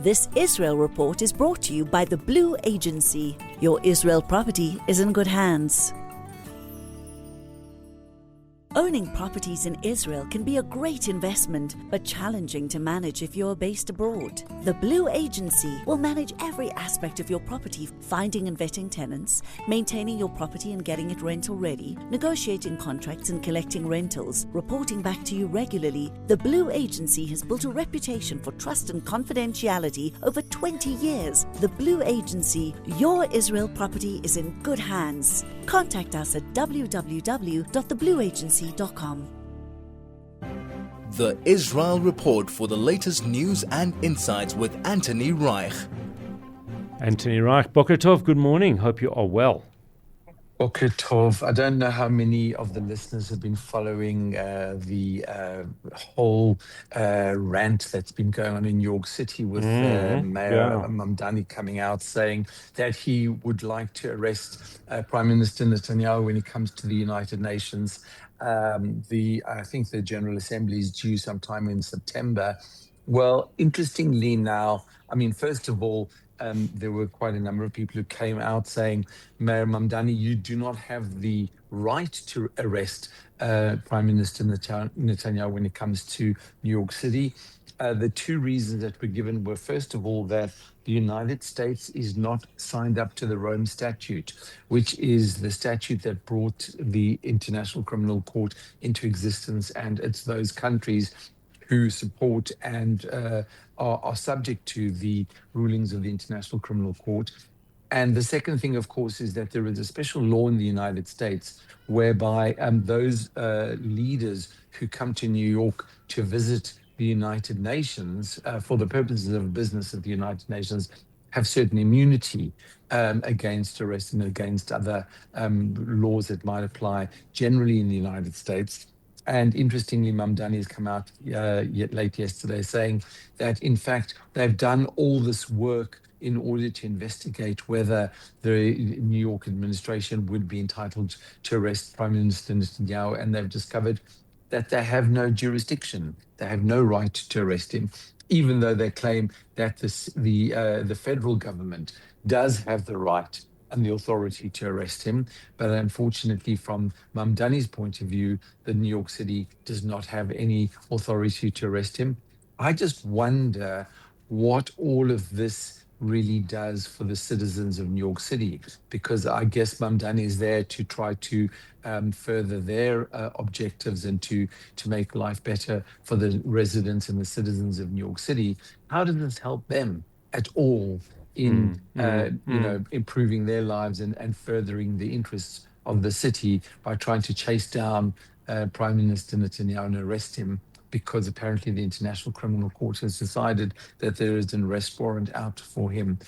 This Israel report is brought to you by the Blue Agency. Your Israel property is in good hands. Owning properties in Israel can be a great investment, but challenging to manage if you're based abroad. The Blue Agency will manage every aspect of your property, finding and vetting tenants, maintaining your property and getting it rental ready, negotiating contracts and collecting rentals, reporting back to you regularly. The Blue Agency has built a reputation for trust and confidentiality over 20 years. The Blue Agency, your Israel property is in good hands. Contact us at www.theblueagency.com. The Israel Report for the latest news and insights with Anthony Reich. Anthony Reich, Boker Tov, good morning. Hope you are well. Boker Tov. I don't know how many of the listeners have been following the whole rant that's been going on in New York City with Mayor Mamdani coming out saying that he would like to arrest Prime Minister Netanyahu when he comes to the United Nations. I think the General Assembly is due sometime in September. Well, interestingly now, first of all, there were quite a number of people who came out saying, Mayor Mamdani, you do not have the right to arrest Prime Minister Netanyahu when it comes to New York City. The two reasons that were given were, first of all, that the United States is not signed up to the Rome Statute, which is the statute that brought the International Criminal Court into existence, and it's those countries who support and are subject to the rulings of the International Criminal Court. And the second thing, of course, is that there is a special law in the United States whereby those leaders who come to New York to visit the United Nations for the purposes of business of the United Nations have certain immunity against arrest and against other laws that might apply generally in the United States. And interestingly, Mamdani has come out late yesterday saying that, in fact, they've done all this work in order to investigate whether the New York administration would be entitled to arrest Prime Minister Netanyahu, and they've discovered that they have no jurisdiction. They have no right to arrest him, even though they claim that the federal government does have the right and the authority to arrest him. But unfortunately, from Mamdani's point of view, the New York City does not have any authority to arrest him. I just wonder what all of this really does for the citizens of New York City, because I guess Mamdani is there to try to further their objectives and to make life better for the residents and the citizens of New York City. How does this help them at all in improving their lives and furthering the interests of the city by trying to chase down Prime Minister Netanyahu and arrest him, because apparently the International Criminal Court has decided that there is an arrest warrant out for him.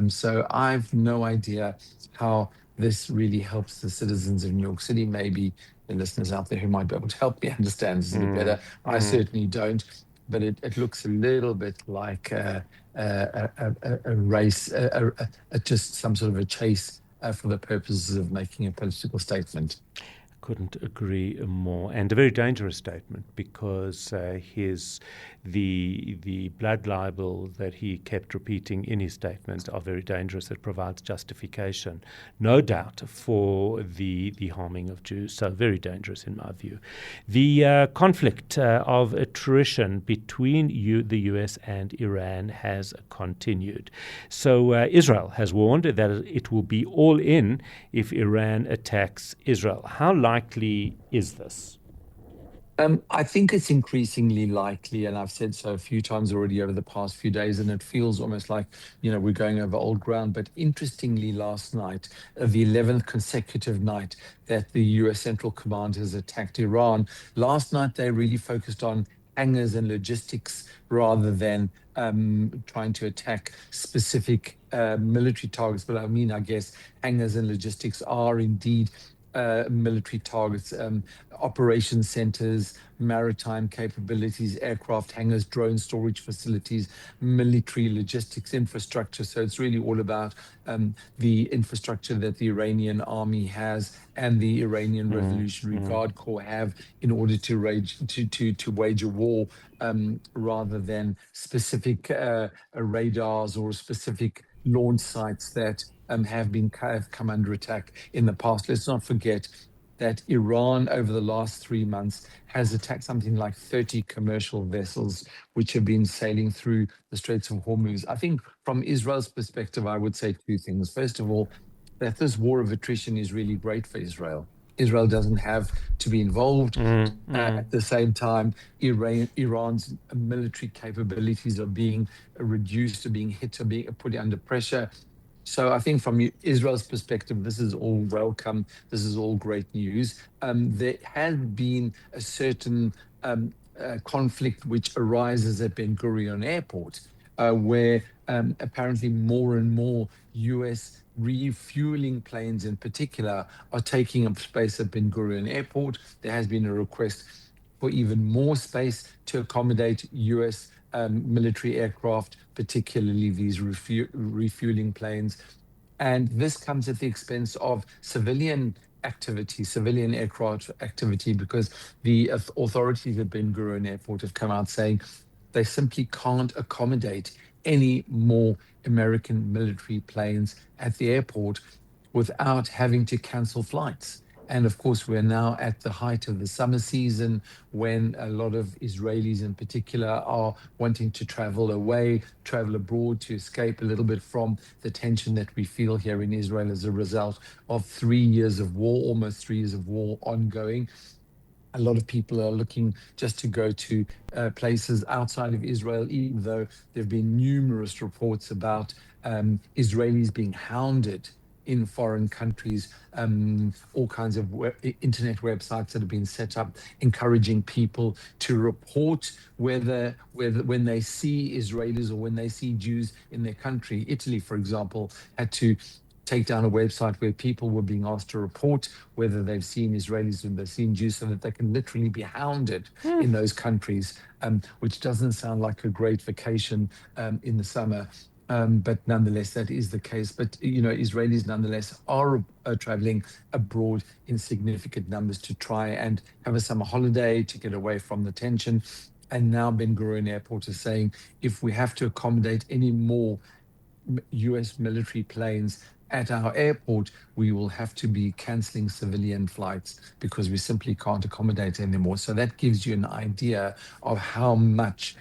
So I've no idea how this really helps the citizens of New York City. Maybe the listeners out there who might be able to help me understand this a bit better. I certainly don't. But it looks a little bit like a race, just some sort of a chase for the purposes of making a political statement. Couldn't agree more, and a very dangerous statement, because the blood libel that he kept repeating in his statement are very dangerous. It provides justification, no doubt, for the harming of Jews. So very dangerous in my view. The conflict of attrition between the US and Iran has continued. So Israel has warned that it will be all in if Iran attacks Israel. How likely is this? I think it's increasingly likely, and I've said so a few times already over the past few days, and it feels almost like, we're going over old ground. But interestingly, last night, the 11th consecutive night that the US Central Command has attacked Iran, last night they really focused on hangars and logistics rather than trying to attack specific military targets. But I guess hangars and logistics are indeed military targets, operation centers, maritime capabilities, aircraft hangars, drone storage facilities, military logistics infrastructure. So it's really all about the infrastructure that the Iranian army has and the Iranian Revolutionary Guard Corps have in order to wage a war, rather than specific radars or specific launch sites that have come under attack in the past. Let's not forget that Iran, over the last 3 months, has attacked something like 30 commercial vessels which have been sailing through the Straits of Hormuz. I think from Israel's perspective, I would say two things. First of all, that this war of attrition is really great for Israel. Israel doesn't have to be involved. At the same time, Iran's military capabilities are being reduced, are being hit, are being put under pressure. So I think from Israel's perspective, this is all welcome. This is all great news. There has been a certain conflict which arises at Ben Gurion Airport, where apparently more and more US refueling planes in particular are taking up space at Ben Gurion Airport. There has been a request for even more space to accommodate US military aircraft, particularly these refueling planes. And this comes at the expense of civilian activity, civilian aircraft activity, because the authorities at Ben Gurion Airport have come out saying they simply can't accommodate any more American military planes at the airport without having to cancel flights. And of course, we're now at the height of the summer season when a lot of Israelis in particular are wanting to travel away, travel abroad to escape a little bit from the tension that we feel here in Israel as a result of 3 years of war, almost 3 years of war ongoing. A lot of people are looking just to go to places outside of Israel, even though there have been numerous reports about Israelis being hounded in foreign countries, all kinds of internet websites that have been set up encouraging people to report whether when they see Israelis or when they see Jews in their country. Italy, for example, had to take down a website where people were being asked to report whether they've seen Israelis and they've seen Jews, so that they can literally be hounded in those countries, which doesn't sound like a great vacation in the summer. But nonetheless, that is the case. But, Israelis nonetheless are traveling abroad in significant numbers to try and have a summer holiday, to get away from the tension. And now Ben Gurion Airport is saying, if we have to accommodate any more US military planes at our airport, we will have to be canceling civilian flights because we simply can't accommodate anymore. So that gives you an idea of how much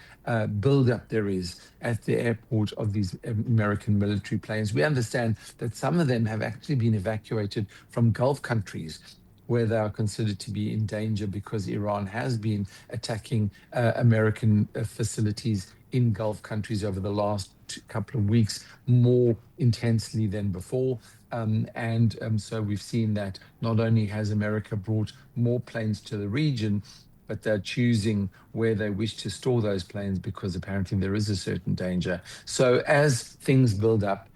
buildup there is at the airport of these American military planes. We understand that some of them have actually been evacuated from Gulf countries where they are considered to be in danger because Iran has been attacking American facilities in Gulf countries over the last couple of weeks more intensely than before. So we've seen that not only has America brought more planes to the region, but they're choosing where they wish to store those planes because apparently there is a certain danger. So as things build up,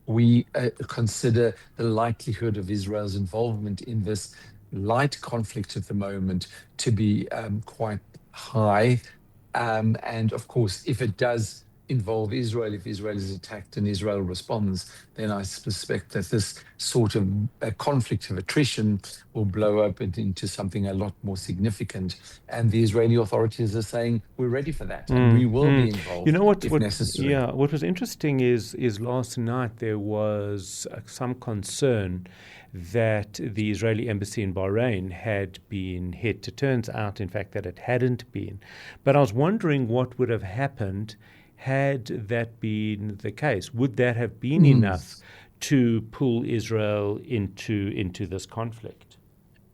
we consider the likelihood of Israel's involvement in this light conflict at the moment to be quite high. And of course, if it does involve Israel, if Israel is attacked and Israel responds, then I suspect that this sort of conflict of attrition will blow up into something a lot more significant. And the Israeli authorities are saying, we're ready for that, and we will be involved if necessary. Yeah, what was interesting is last night there was some concern that the Israeli embassy in Bahrain had been hit. It turns out, in fact, that it hadn't been. But I was wondering what would have happened had that been the case. Would that have been enough to pull Israel into this conflict?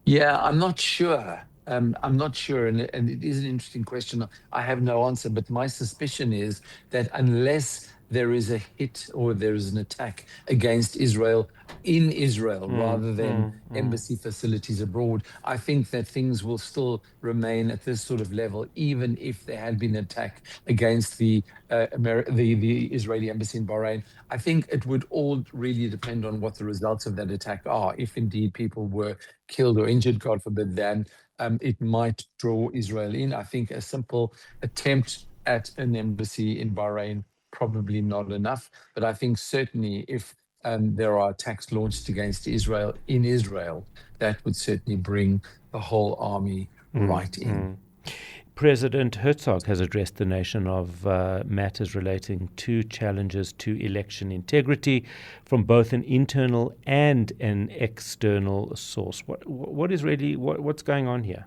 Yeah, I'm not sure. And it is an interesting question. I have no answer, but my suspicion is that unless there is a hit or there is an attack against Israel in Israel rather than embassy facilities abroad. I think that things will still remain at this sort of level, even if there had been an attack against the the Israeli embassy in Bahrain. I think it would all really depend on what the results of that attack are. If indeed people were killed or injured, God forbid, then it might draw Israel in. I think a simple attempt at an embassy in Bahrain, probably not enough. But I think certainly if there are attacks launched against Israel in Israel, that would certainly bring the whole army right in. President Herzog has addressed the nation of matters relating to challenges to election integrity from both an internal and an external source. What's going on here?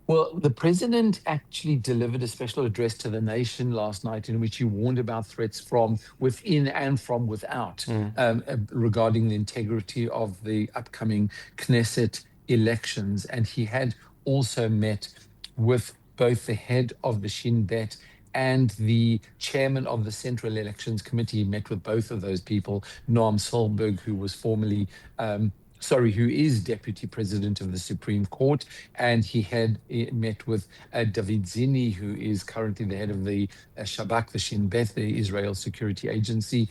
Well, the president actually delivered a special address to the nation last night in which he warned about threats from within and from without regarding the integrity of the upcoming Knesset elections. And he had also met with both the head of the Shin Bet and the chairman of the Central Elections Committee. He met with both of those people, Noam Solberg, who was formerly who is deputy president of the Supreme Court, and he had met with David Zini, who is currently the head of the Shabak, the Shin Bet, the Israel Security Agency.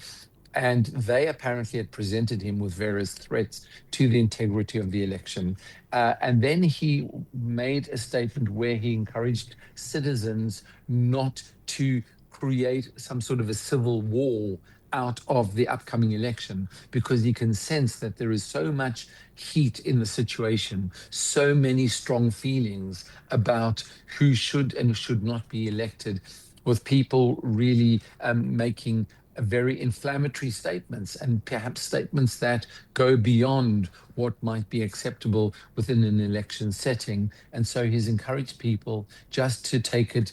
And they apparently had presented him with various threats to the integrity of the election. And then he made a statement where he encouraged citizens not to create some sort of a civil war out of the upcoming election, because he can sense that there is so much heat in the situation, so many strong feelings about who should and should not be elected, with people really making very inflammatory statements, and perhaps statements that go beyond what might be acceptable within an election setting. And so he's encouraged people just to take it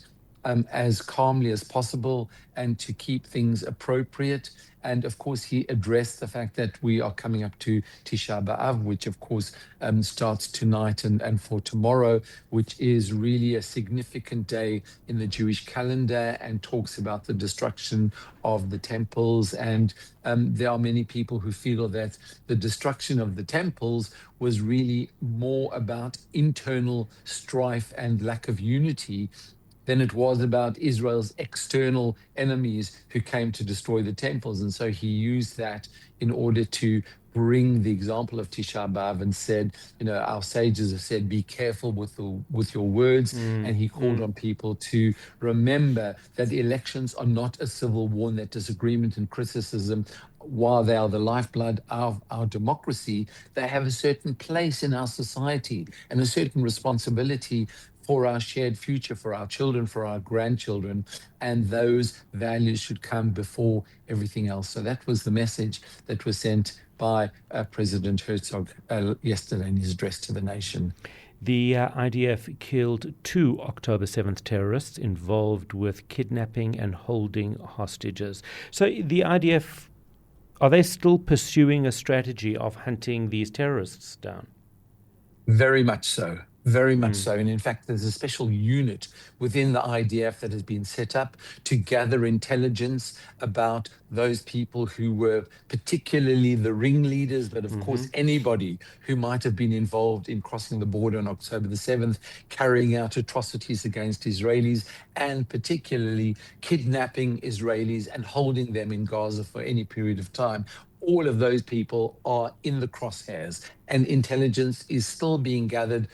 as calmly as possible and to keep things appropriate. And of course, he addressed the fact that we are coming up to Tisha B'Av, which of course starts tonight and for tomorrow, which is really a significant day in the Jewish calendar and talks about the destruction of the temples. And there are many people who feel that the destruction of the temples was really more about internal strife and lack of unity than it was about Israel's external enemies who came to destroy the temples. And so he used that in order to bring the example of Tisha B'Av and said, our sages have said, be careful with your words. And he called on people to remember that the elections are not a civil war, and that disagreement and criticism, while they are the lifeblood of our democracy, they have a certain place in our society and a certain responsibility for our shared future, for our children, for our grandchildren, and those values should come before everything else. So that was the message that was sent by President Herzog yesterday in his address to the nation. The IDF killed 2 October 7th terrorists involved with kidnapping and holding hostages. So the IDF, are they still pursuing a strategy of hunting these terrorists down? Very much so. Very much so. And in fact, there's a special unit within the IDF that has been set up to gather intelligence about those people who were particularly the ringleaders, but of course, anybody who might have been involved in crossing the border on October the 7th, carrying out atrocities against Israelis, and particularly kidnapping Israelis and holding them in Gaza for any period of time. All of those people are in the crosshairs, and intelligence is still being gathered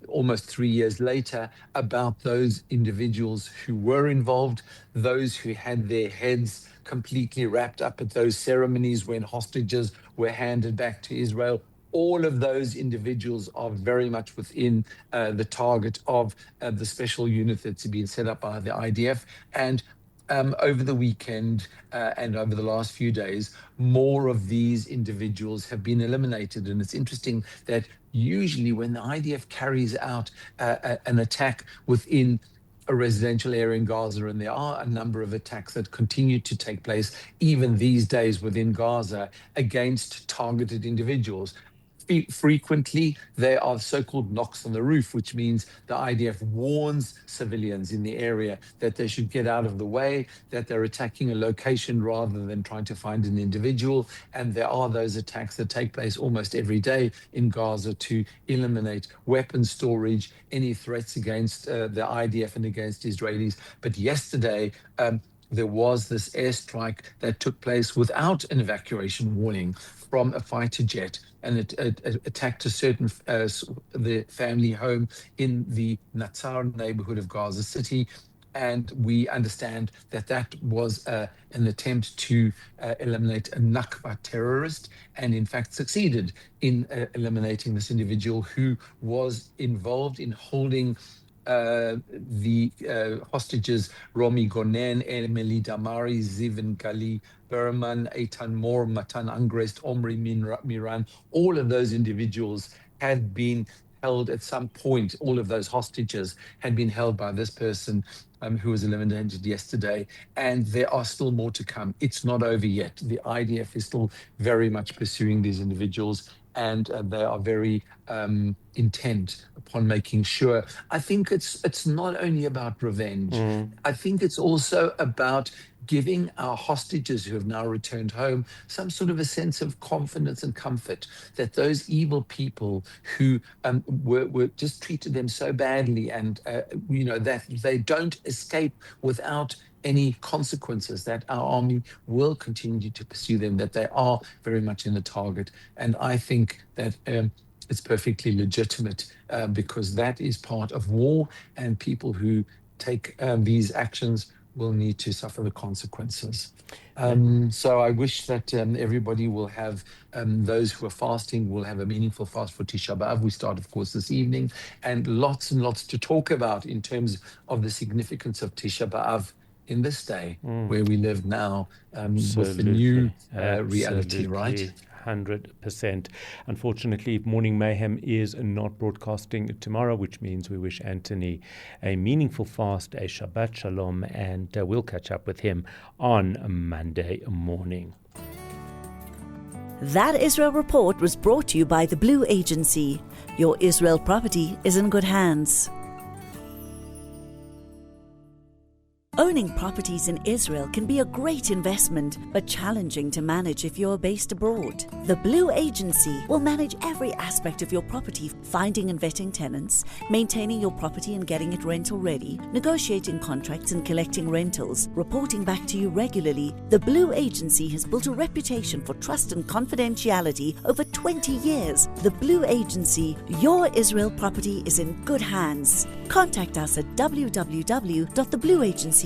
almost 3 years later about those individuals who were involved, those who had their heads completely wrapped up at those ceremonies when hostages were handed back to Israel. All of those individuals are very much within the target of the special unit that's been set up by the IDF. And over the weekend and over the last few days, more of these individuals have been eliminated. And it's interesting that usually when the IDF carries out an attack within a residential area in Gaza, and there are a number of attacks that continue to take place even these days within Gaza against targeted individuals, frequently, there are so-called knocks on the roof, which means the IDF warns civilians in the area that they should get out of the way, that they're attacking a location rather than trying to find an individual. And there are those attacks that take place almost every day in Gaza to eliminate weapon storage, any threats against the IDF and against Israelis. But yesterday, there was this airstrike that took place without an evacuation warning from a fighter jet, and it attacked a certain the family home in the Natsar neighborhood of Gaza City. And we understand that that was an attempt to eliminate a Nakba terrorist, and in fact succeeded in eliminating this individual who was involved in holding the hostages Romi Gonen, Emily Damari, Ziv Gali, Berman, Eitan Moore, Matan Angrest, Omri Miran. All of those individuals had been held at some point. All of those hostages had been held by this person who was eliminated yesterday, and there are still more to come. It's not over yet. The IDF is still very much pursuing these individuals, and they are very intent upon making sure. I think it's not only about revenge. I think it's also about giving our hostages who have now returned home some sort of a sense of confidence and comfort that those evil people who were just treated them so badly, and that they don't escape without any consequences, that our army will continue to pursue them, that they are very much in the target. And I think that it's perfectly legitimate because that is part of war, and people who take these actions will need to suffer the consequences. So I wish that everybody will have, those who are fasting will have a meaningful fast for Tisha B'Av. We start, of course, this evening, and lots to talk about in terms of the significance of Tisha B'Av in this day where we live now with the new reality, right? 100%. Unfortunately, Morning Mayhem is not broadcasting tomorrow, which means we wish Anthony a meaningful fast, a Shabbat Shalom, and we'll catch up with him on Monday morning. That Israel Report was brought to you by the Blue Agency. Your Israel property is in good hands. Owning properties in Israel can be a great investment, but challenging to manage if you're based abroad. The Blue Agency will manage every aspect of your property, finding and vetting tenants, maintaining your property and getting it rental ready, negotiating contracts and collecting rentals, reporting back to you regularly. The Blue Agency has built a reputation for trust and confidentiality over 20 years. The Blue Agency, your Israel property is in good hands. Contact us at www.theblueagency.com.